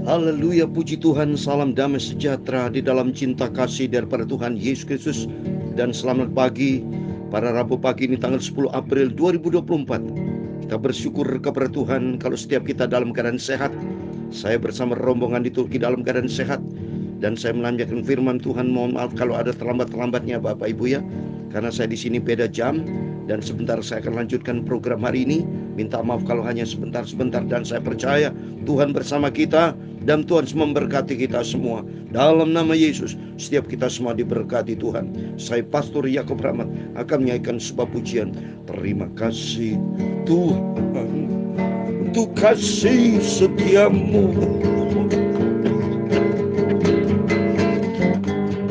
Haleluya, puji Tuhan, salam damai sejahtera di dalam cinta kasih daripada Tuhan Yesus Kristus. Dan selamat pagi pada Rabu pagi ini tanggal 10 April 2024. Kita bersyukur kepada Tuhan kalau setiap kita dalam keadaan sehat. Saya bersama rombongan di Turki dalam keadaan sehat. Dan saya menanyakan firman Tuhan, mohon maaf kalau ada terlambat-terlambatnya Bapak Ibu ya. Karena saya di sini beda jam. Dan sebentar saya akan lanjutkan program hari ini. Minta maaf kalau hanya sebentar-sebentar. Dan saya percaya Tuhan bersama kita. Dan Tuhan memberkati kita semua. Dalam nama Yesus, setiap kita semua diberkati Tuhan. Saya Pastor Yakob Rahmat akan menyanyikan sebuah pujian. Terima kasih Tuhan untuk kasih setiamu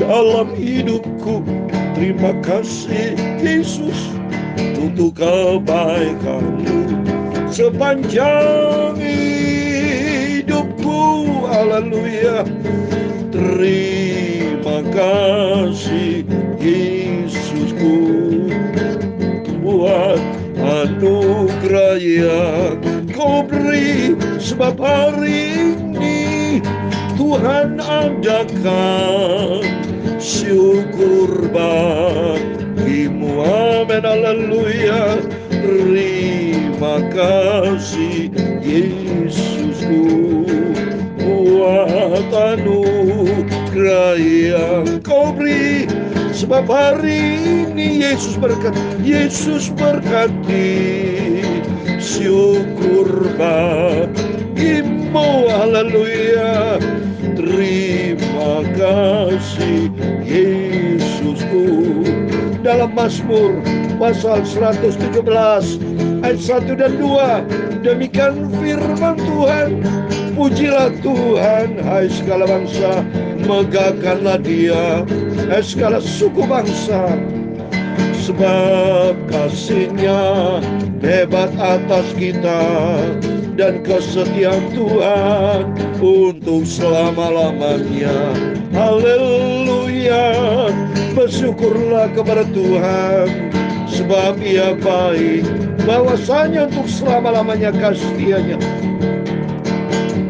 dalam hidupku. Terima kasih Yesus untuk kebaikanmu sepanjang hidupku. Haleluya. Terima kasih Yesusku buat anugerah yang kau beri, sebab hari ini Tuhan adakan syukur bagimu. Amin, haleluya. Terima kasih Yesusku buat anugerah yang kau beri, sebab hari ini Yesus berkati. Syukur bagimu, haleluya. Terima kasih Yesusku. Dalam Mazmur pasal 117 ayat 1 dan 2, demikian firman Tuhan. Pujilah Tuhan, hai segala bangsa, megahkanlah Dia, hai segala suku bangsa. Sebab kasih-Nya hebat atas kita, dan kesetiaan Tuhan untuk selama-lamanya. Haleluya. Bersyukurlah kepada Tuhan, sebab Ia baik, bahwasanya untuk selama-lamanya kasih-Nya.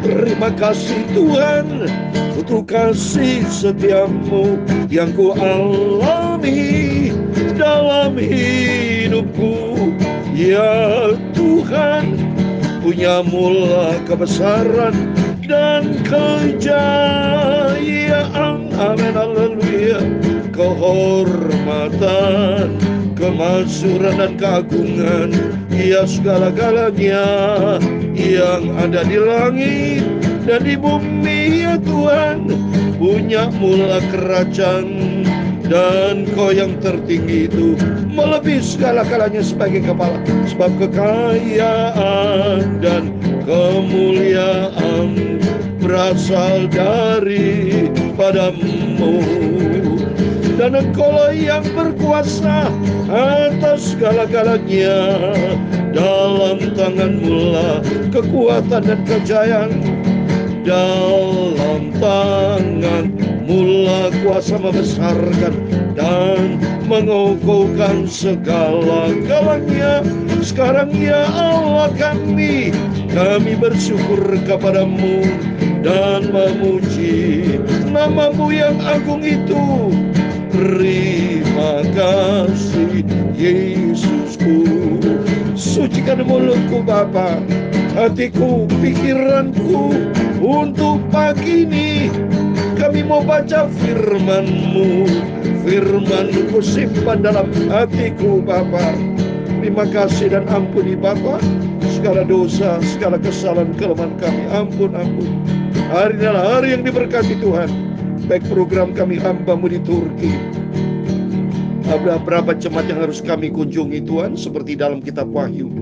Terima kasih Tuhan untuk kasih setiamu yang ku alami dalam hidupku. Ya Tuhan, punya mula kebesaran dan kejayaan. Amin, haleluya. Kehormatan, kemasyhuran dan keagungan, ya segala-galanya yang ada di langit dan di bumi. Ya Tuhan, punya mula kerajaan, dan Kau yang tertinggi itu melebihi segala-galanya sebagai kepala. Sebab kekayaan dan kemuliaan berasal daripadamu, dan Engkau yang berkuasa atas segala-galanya. Dalam tangan-Mu lah kekuatan dan kejayaan, dalam tangan-Mu lah kuasa membesarkan dan mengokohkan segala-galanya. Sekarang ya Allah kami bersyukur kepada-Mu dan memuji nama-Mu yang agung itu. Terima kasih Yesusku. Sucikan mulutku Bapa, hatiku, pikiranku untuk pagi ini. Kami mau baca firman-Mu. Firman-Mu simpan dalam hatiku Bapa. Terima kasih dan ampuni Bapa segala dosa, segala kesalahan, kelemahan kami. Ampun. Hari ini adalah hari yang diberkati Tuhan. Baik program kami hamba-Mu di Turki, ada berapa jemaat yang harus kami kunjungi Tuhan, seperti dalam kitab Wahyu.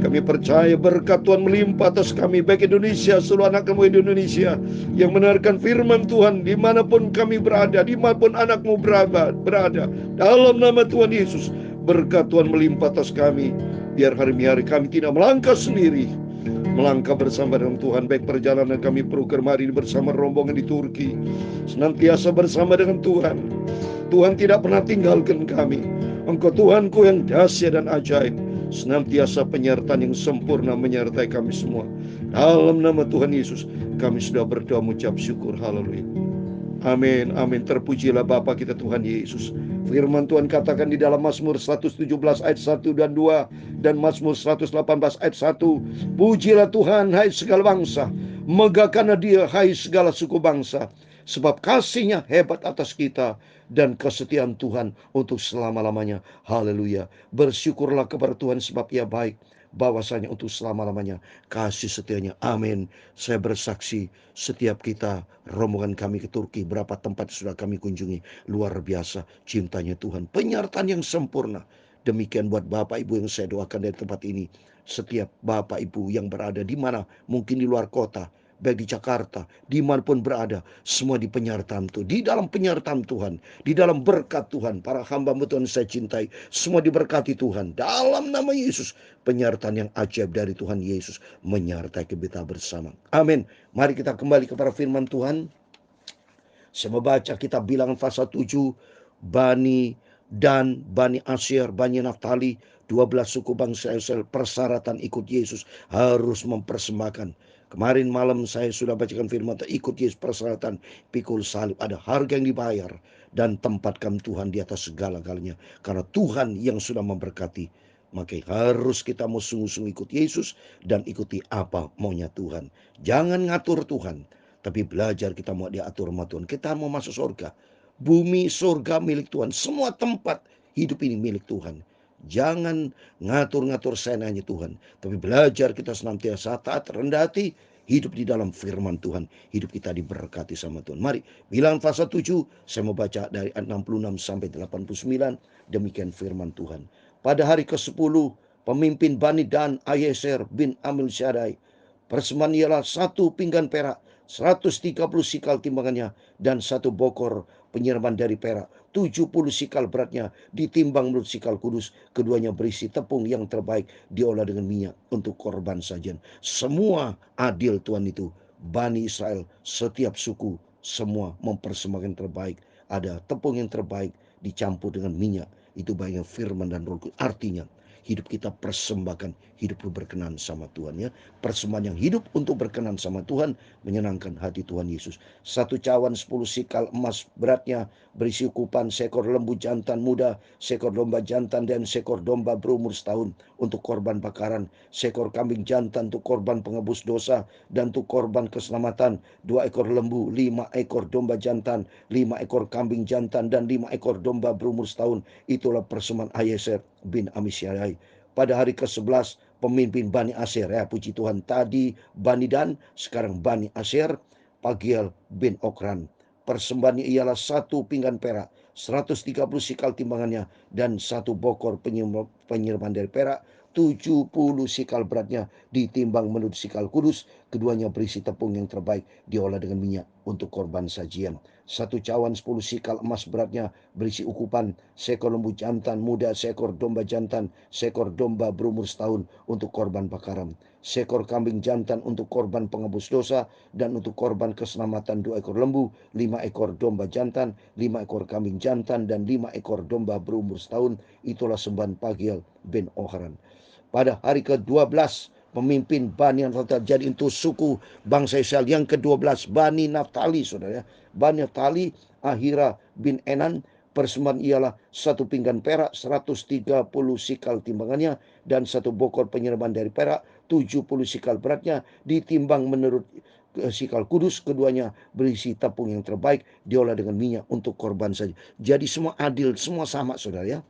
Kami percaya berkat Tuhan melimpah atas kami, baik Indonesia, seluruh anak-Mu di Indonesia yang mendengarkan firman Tuhan dimanapun kami berada, dimanapun anak-Mu berada. Dalam nama Tuhan Yesus, berkat Tuhan melimpah atas kami. Biar hari-hari kami tidak melangkah sendiri, melangkah bersama dengan Tuhan. Baik perjalanan kami program hari ini bersama rombongan di Turki, senantiasa bersama dengan Tuhan. Tuhan tidak pernah tinggalkan kami. Engkau Tuhanku yang dahsyat dan ajaib. senantiasa penyertaan yang sempurna menyertai kami semua. Dalam nama Tuhan Yesus, kami sudah berdoa mengucap syukur. Haleluya. Amin, amin. Terpujilah Bapa kita Tuhan Yesus. Firman Tuhan katakan di dalam Mazmur 117 ayat 1 dan 2 dan Mazmur 118 ayat 1. Pujilah Tuhan hai segala bangsa, megahkanlah Dia hai segala suku bangsa, sebab kasih-Nya hebat atas kita dan kesetiaan Tuhan untuk selama-lamanya. Haleluya. Bersyukurlah kepada Tuhan sebab Ia baik, bahwasanya untuk selama-lamanya kasih setianya. Amin. Saya bersaksi setiap kita, rombongan kami ke Turki, berapa tempat sudah kami kunjungi, luar biasa cintanya Tuhan, penyertaan yang sempurna. Demikian buat Bapak Ibu yang saya doakan dari tempat ini. Setiap Bapak Ibu yang berada di mana, mungkin di luar kota, baik di Jakarta, dimanapun berada, semua di penyertaan Tuhan, di dalam penyertaan Tuhan, di dalam berkat Tuhan. Para hamba Tuhan saya cintai, semua diberkati Tuhan dalam nama Yesus. Penyertaan yang ajaib dari Tuhan Yesus menyertai kita bersama. Amin. Mari kita kembali kepada firman Tuhan. Saya membaca kitab Bilangan pasal 7, Bani Dan, Bani Asyir, Bani Naftali, 12 suku bangsa Israel, persyaratan ikut Yesus harus mempersembahkan. Kemarin malam saya sudah bacakan firman Tuhan, ikut Yesus persyaratan, pikul salib, ada harga yang dibayar, dan tempatkan Tuhan di atas segala-galanya. Karena Tuhan yang sudah memberkati, maka harus kita mau sungguh-sungguh ikut Yesus dan ikuti apa maunya Tuhan. Jangan ngatur Tuhan, tapi belajar kita mau diatur sama Tuhan. Kita mau masuk surga. Bumi surga milik Tuhan. Semua tempat hidup ini milik Tuhan. Jangan ngatur-ngatur senanya Tuhan, tapi belajar kita senantiasa taat, rendah hati, hidup di dalam firman Tuhan. Hidup kita diberkati sama Tuhan. Mari, Bilangan pasal 7, saya mau baca dari ayat 66 sampai 89. Demikian firman Tuhan. Pada hari ke-10, pemimpin Bani Dan, Ayeser bin Amil Syadai, persembahan ialah 1 pinggan perak, 130 sikal timbangannya, dan 1 bokor penyiraman dari perak, 70 sikal beratnya, ditimbang menurut sikal kudus. Keduanya berisi tepung yang terbaik, diolah dengan minyak untuk korban sajian. Semua adil Tuhan itu. Bani Israel, setiap suku, semua mempersembahkan terbaik. Ada tepung yang terbaik dicampur dengan minyak. Itu banyak firman dan roh. Artinya hidup kita persembahkan, hidup berkenan sama Tuhan ya. Persembahan yang hidup untuk berkenan sama Tuhan, menyenangkan hati Tuhan Yesus. 1 cawan 10 sikal emas beratnya, berisi ukupan seekor lembu jantan muda, seekor domba jantan, dan seekor domba berumur setahun untuk korban bakaran, seekor kambing jantan untuk korban penebus dosa, dan untuk korban keselamatan, 2 ekor lembu, 5 ekor domba jantan, 5 ekor kambing jantan, dan 5 ekor domba berumur setahun. Itulah persembahan Ayeser bin Amisyadai. Pada hari ke-11, pemimpin Bani Asyir, ya puji Tuhan, tadi Bani Dan, sekarang Bani Asyir, Pagiel bin Okran. Persembahannya ialah 1 pinggan perak, 130 sikal timbangannya, dan 1 bokor penyiraman dari perak, 70 sikal beratnya, ditimbang menurut sikal kudus. Keduanya berisi tepung yang terbaik, diolah dengan minyak untuk korban sajian. 1 cawan 10 sikal emas beratnya, berisi ukupan seekor lembu jantan muda, seekor domba jantan, seekor domba berumur setahun untuk korban bakaran, seekor kambing jantan untuk korban penebus dosa, dan untuk korban keselamatan 2 ekor lembu, 5 ekor domba jantan, 5 ekor kambing jantan, dan 5 ekor domba berumur setahun. Itulah sembahan Pagiel bin Okran. Pada hari ke-12, pemimpin Bani Naftali, jadi untuk suku bangsa Israel yang ke-12, Bani Naftali, saudara ya. Bani Naftali, Ahira bin Enan, persembahan ialah 1 pinggan perak, 130 sikal timbangannya, dan 1 bokor penyiraman dari perak, 70 sikal beratnya, ditimbang menurut sikal kudus. Keduanya berisi tepung yang terbaik, diolah dengan minyak untuk korban saja. Jadi semua adil, semua sama saudara ya.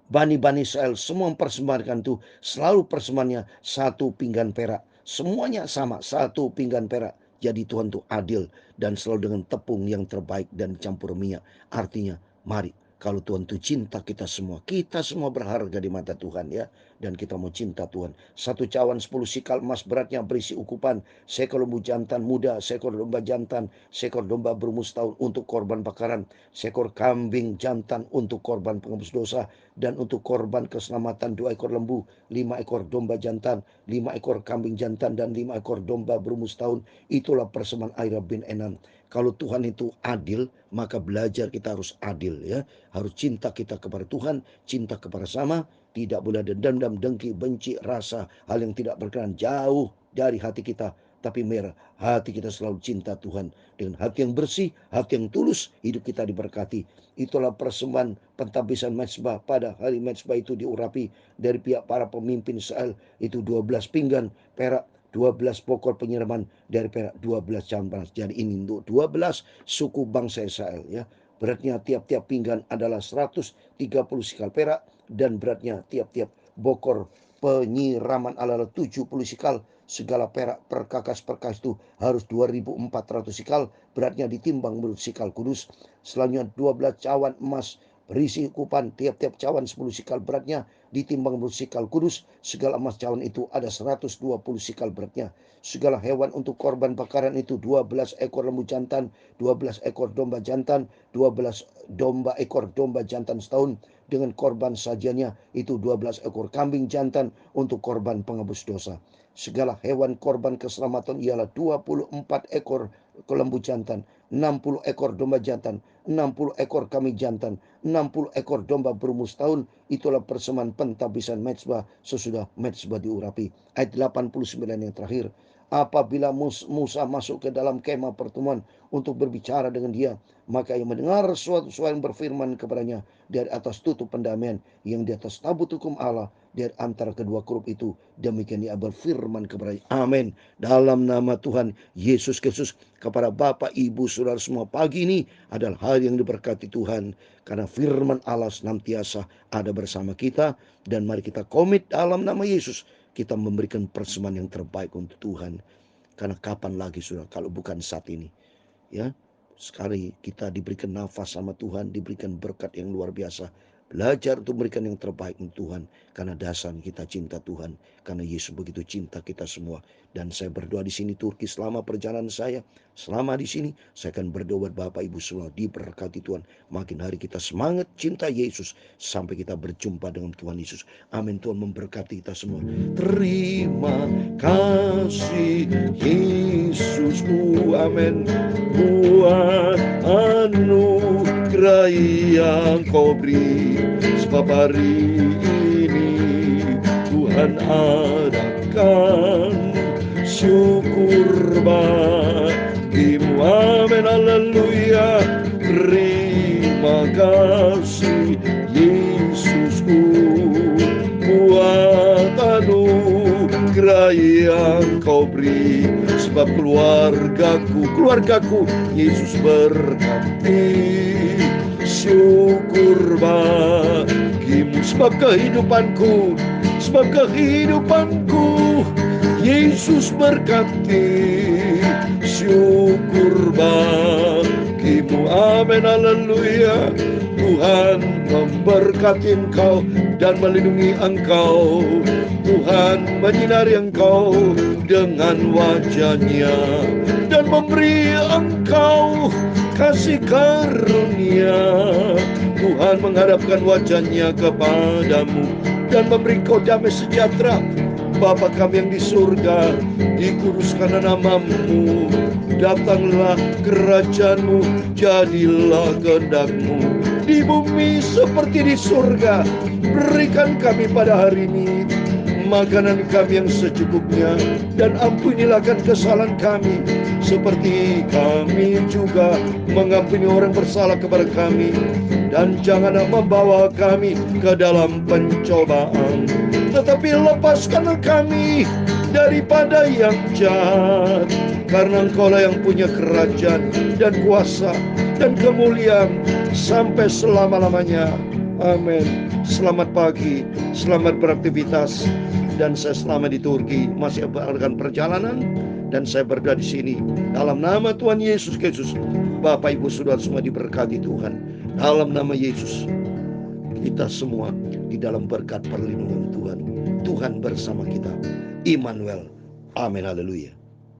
Bani-bani Israel semua mempersembahkan itu, selalu persembahannya 1 pinggan perak. Semuanya sama, 1 pinggan perak. Jadi Tuhan itu adil dan selalu dengan tepung yang terbaik dan campur minyak. Artinya, mari, kalau Tuhan itu cinta kita semua berharga di mata Tuhan ya. Dan kita mau cinta Tuhan. 1 cawan 10 sikal emas beratnya, berisi ukupan seekor lembu jantan muda, seekor domba jantan, seekor domba berumur setahun untuk korban bakaran, seekor kambing jantan untuk korban penebus dosa, dan untuk korban keselamatan 2 ekor lembu, 5 ekor domba jantan, 5 ekor kambing jantan, dan 5 ekor domba berumur setahun. Itulah persembahan Ahira bin Enan. Kalau Tuhan itu adil, maka belajar kita harus adil ya. Harus cinta kita kepada Tuhan, cinta kepada sama, Tidak boleh ada dendam, dengki, benci, rasa, hal yang tidak berkenan jauh dari hati kita. Tapi merah, hati kita selalu cinta Tuhan. Dengan hati yang bersih, hati yang tulus, hidup kita diberkati. Itulah persembahan pentabisan mezbah. Pada hari mezbah itu diurapi dari pihak para pemimpin Israel. Itu 12 pinggan perak, 12 pokok penyiraman dari perak, 12 campas. Jadi ini untuk 12 suku bangsa Israel, ya. Beratnya tiap-tiap pinggan adalah 130 sikal perak, dan beratnya tiap-tiap bokor penyiraman adalah 70 sikal. Segala perak perkakas-perkas itu harus 2.400 sikal. Beratnya ditimbang menurut sikal kudus. Selanjutnya 12 cawan emas berisi kupan, tiap-tiap cawan 10 sikal beratnya ditimbang menurut sikal kudus. Segala emas cawan itu ada 120 sikal beratnya. Segala hewan untuk korban bakaran itu 12 ekor lembu jantan, 12 ekor domba jantan, 12 ekor domba jantan setahun dengan korban sajiannya itu 12 ekor kambing jantan untuk korban penebus dosa. Segala hewan korban keselamatan ialah 24 ekor lembu jantan, 60 ekor domba jantan, 60 ekor kambing jantan, 60 ekor domba berumur setahun. Itulah persembahan pentabisan mezbah sesudah mezbah diurapi. Ayat 89 yang terakhir. Apabila Musa masuk ke dalam kemah pertemuan untuk berbicara dengan dia, maka ia mendengar suatu suara yang berfirman kepadanya dari atas tutup pendamaian yang di atas tabut hukum Allah dari antara kedua huruf itu. Demikian ia berfirman kepadanya. Amin. Dalam nama Tuhan Yesus Kristus, kepada Bapak, Ibu, Saudara semua, pagi ini adalah hari yang diberkati Tuhan, karena firman Allah senantiasa ada bersama kita. Dan mari kita komit dalam nama Yesus, kita memberikan persembahan yang terbaik untuk Tuhan. Karena kapan lagi, saudara, kalau bukan saat ini, ya. Sekali kita diberikan nafas sama Tuhan, diberikan berkat yang luar biasa. Belajar untuk memberikan yang terbaik untuk Tuhan. Karena dasar kita cinta Tuhan. Karena Yesus begitu cinta kita semua. Dan saya berdoa di sini Turki selama perjalanan saya. Selama di sini saya akan berdoa buat Bapak Ibu semua diberkati Tuhan. Makin hari kita semangat cinta Yesus sampai kita berjumpa dengan Tuhan Yesus. Amin. Tuhan memberkati kita semua. Terima kasih Yesusku. Amin. Buat anugerah yang Kau beri, sebab hari ini Tuhan adakan syukur bagimu. Amin, haleluya. Terima kasih Yesusku buat anugerah yang Kau beri, sebab keluargaku Yesus berkati. Syukur bagimu, sebab kehidupanku Yesus berkati. Syukur bagimu. Amin, haleluya. Tuhan memberkati engkau dan melindungi engkau. Tuhan menyinari engkau dengan wajah-Nya dan memberi engkau kasih karunia. Tuhan menghadapkan wajah-Nya kepadamu dan memberi kau damai sejahtera. Bapa kami yang di surga, dikuduskanlah nama-Mu. Datanglah kerajaan-Mu, jadilah kehendak-Mu di bumi seperti di surga. Berikan kami pada hari ini makanan kami yang secukupnya, dan ampunilah kesalahan kami seperti kami juga mengampuni orang bersalah kepada kami. Dan janganlah membawa kami ke dalam pencobaan, tetapi lepaskanlah kami daripada yang jahat. Karena Engkaulah yang punya kerajaan dan kuasa dan kemuliaan sampai selama-lamanya. Amin. Selamat pagi, selamat beraktivitas. Dan saya selama di Turki masih akan perjalanan, dan saya berdoa di sini dalam nama Tuhan Yesus Kristus. Bapak Ibu Saudara semua diberkati Tuhan. Dalam nama Yesus kita semua di dalam berkat perlindungan Tuhan. Tuhan bersama kita. Immanuel. Amin, haleluya.